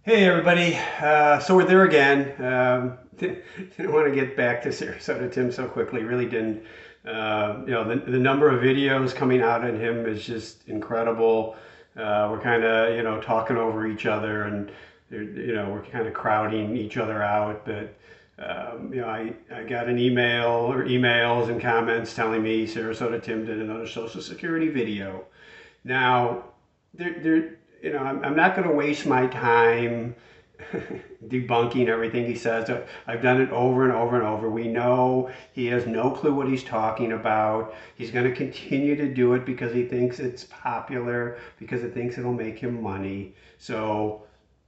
Hey everybody, so we're there again. Didn't want to get back to Sarasota Tim so quickly. Really didn't. The number of videos coming out on him is just incredible. We're kind of talking over each other, and we're kind of crowding each other out. But I got an email or emails and comments telling me Sarasota Tim did another Social Security video. Now, I'm not going to waste my time debunking everything he says. I've done it over and over and over. We know he has no clue what he's talking about. He's going to continue to do it because he thinks it's popular, because he thinks it'll make him money. So,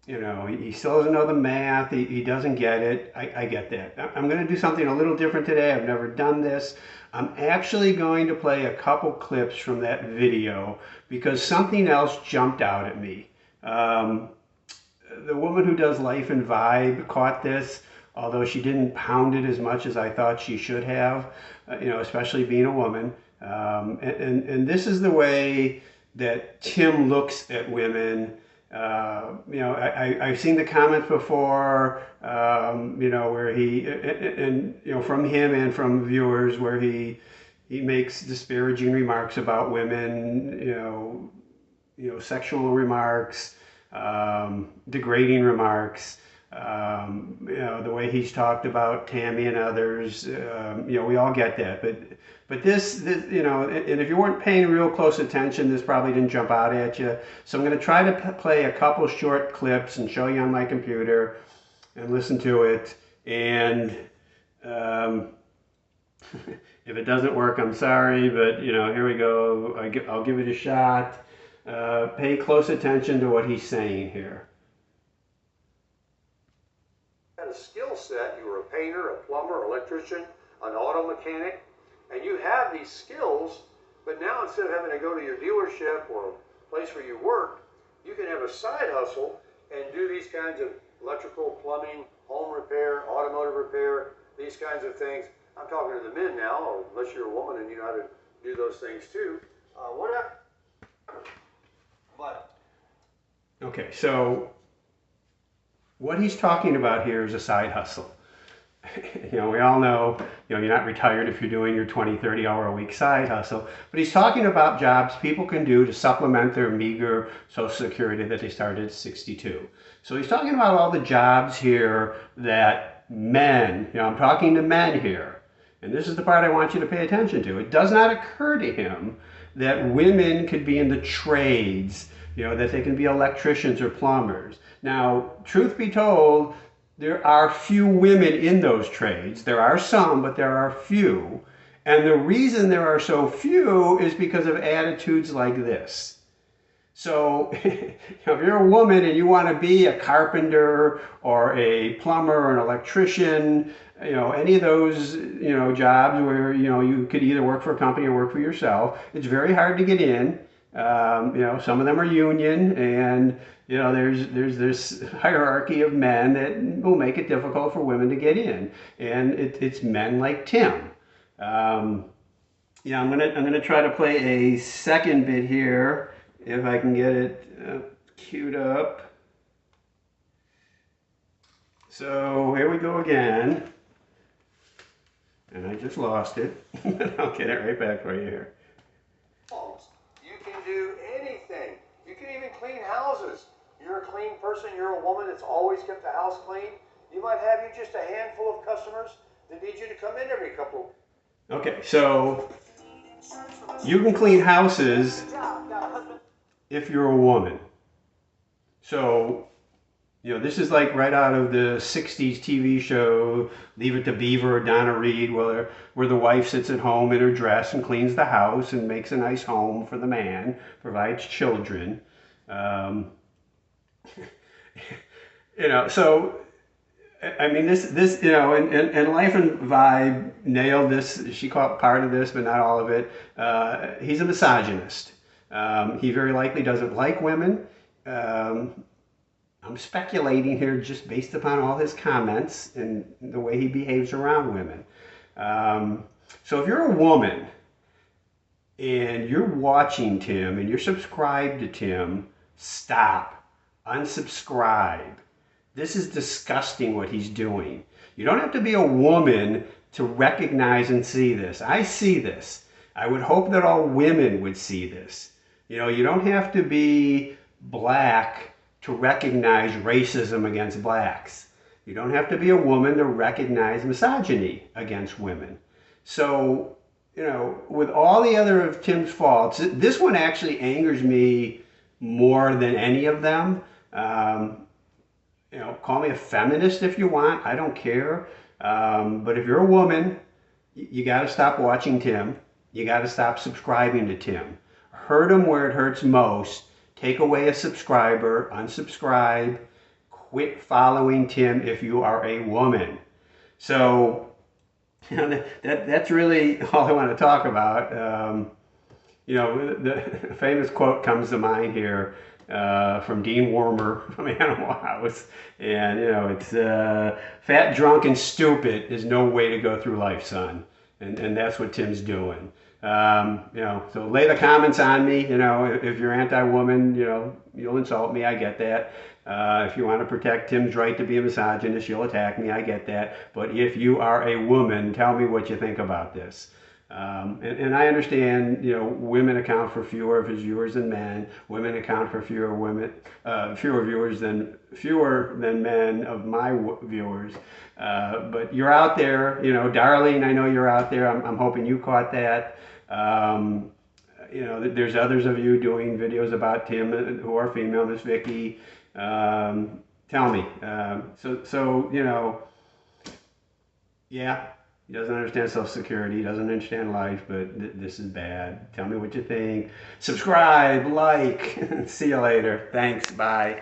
he still doesn't know the math. He doesn't get it. I get that. I'm going to do something a little different today. I've never done this. I'm actually going to play a couple clips from that video because something else jumped out at me. The woman who does Life and Vibe caught this, although she didn't pound it as much as I thought she should have, especially being a woman. And this is the way that Tim looks at women. I've seen the comments before, where from him and from viewers where he makes disparaging remarks about women, sexual remarks, degrading remarks, the way he's talked about Tammy and others, we all get that, but this, and if you weren't paying real close attention, this probably didn't jump out at you. So I'm going to try to play a couple short clips and show you on my computer and listen to it. And if it doesn't work, I'm sorry, but here we go. I'll give it a shot. Pay close attention to what he's saying here. Had a skill set. You were a painter, a plumber, electrician, an auto mechanic, and you have these skills, but now instead of having to go to your dealership or a place where you work, you can have a side hustle and do these kinds of electrical, plumbing, home repair, automotive repair, these kinds of things. I'm talking to the men now, or unless you're a woman and you know how to do those things too. Whatever. But okay, so what he's talking about here is a side hustle. We all know, you're not retired if you're doing your 20, 30-hour a week side hustle, but he's talking about jobs people can do to supplement their meager Social Security that they started at 62. So he's talking about all the jobs here that men, I'm talking to men here, and this is the part I want you to pay attention to. It does not occur to him that women could be in the trades, that they can be electricians or plumbers. Now, truth be told, there are few women in those trades. There are some, but there are few. And the reason there are so few is because of attitudes like this. So if you're a woman and you want to be a carpenter or a plumber or an electrician, any of those, jobs where, you could either work for a company or work for yourself, it's very hard to get in. Some of them are union, and there's this hierarchy of men that will make it difficult for women to get in, and it's men like Tim. I'm gonna try to play a second bit here if I can get it queued up. So here we go again, and I just lost it. I'll get it right back for you here. you can do anything. You can even clean houses. You're a clean person. You're a woman that's always kept the house clean. You might have just a handful of customers that need you to come in every couple. Okay, so you can clean houses if you're a woman. So, this is like right out of the 60s TV show, Leave It to Beaver or Donna Reed, where the wife sits at home in her dress and cleans the house and makes a nice home for the man, provides children. So, I mean, this and Life and Vibe nailed this. She caught part of this, but not all of it. He's a misogynist. He very likely doesn't like women. I'm speculating here just based upon all his comments and the way he behaves around women. So if you're a woman and you're watching Tim and you're subscribed to Tim, stop, unsubscribe. This is disgusting what he's doing. You don't have to be a woman to recognize and see this. I see this. I would hope that all women would see this. You don't have to be black to recognize racism against blacks. You don't have to be a woman to recognize misogyny against women. So, with all the other of Tim's faults, this one actually angers me more than any of them. Call me a feminist if you want. I don't care. But if you're a woman, you got to stop watching Tim. You got to stop subscribing to Tim. Hurt him where it hurts most. Take away a subscriber, unsubscribe, quit following Tim if you are a woman. So, that's really all I want to talk about. The famous quote comes to mind here from Dean Wormer from Animal House. And, it's fat, drunk, and stupid is no way to go through life, son. And that's what Tim's doing. So lay the comments on me. If you're anti-woman, you'll insult me. I get that. If you want to protect Tim's right to be a misogynist, you'll attack me. I get that. But if you are a woman, tell me what you think about this. And I understand, women account for fewer of his viewers than men. Women account for fewer viewers than men of my viewers. But you're out there, Darlene. I know you're out there. I'm hoping you caught that. There's others of you doing videos about Tim who are female. Miss Vicky. Tell me. Yeah. He doesn't understand Social Security. He doesn't understand life, but this is bad. Tell me what you think. Subscribe, like. See you later. Thanks. Bye.